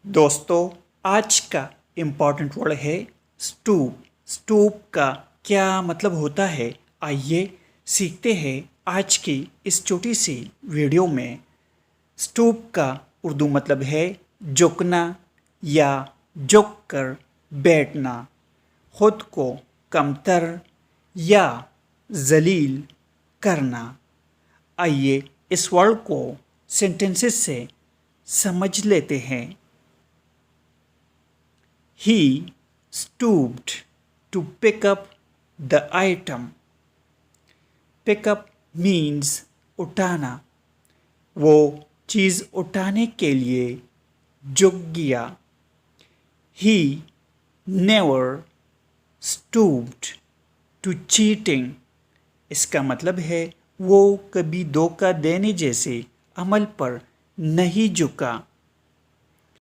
दोस्तों आज का इम्पॉर्टेंट वर्ड है स्टूप। स्टूप का क्या मतलब होता है, आइए सीखते हैं आज की इस छोटी सी वीडियो में। स्टूप का उर्दू मतलब है झुकना या झुक कर बैठना, खुद को कमतर या जलील करना। आइए इस वर्ड को सेंटेंसेस से समझ लेते हैं। He stooped to pick up the item. Pick up means उठाना। वो चीज़ उठाने के लिए झुक गया। He never stooped to cheating. इसका मतलब है वो कभी धोखा देने जैसे अमल पर नहीं झुका।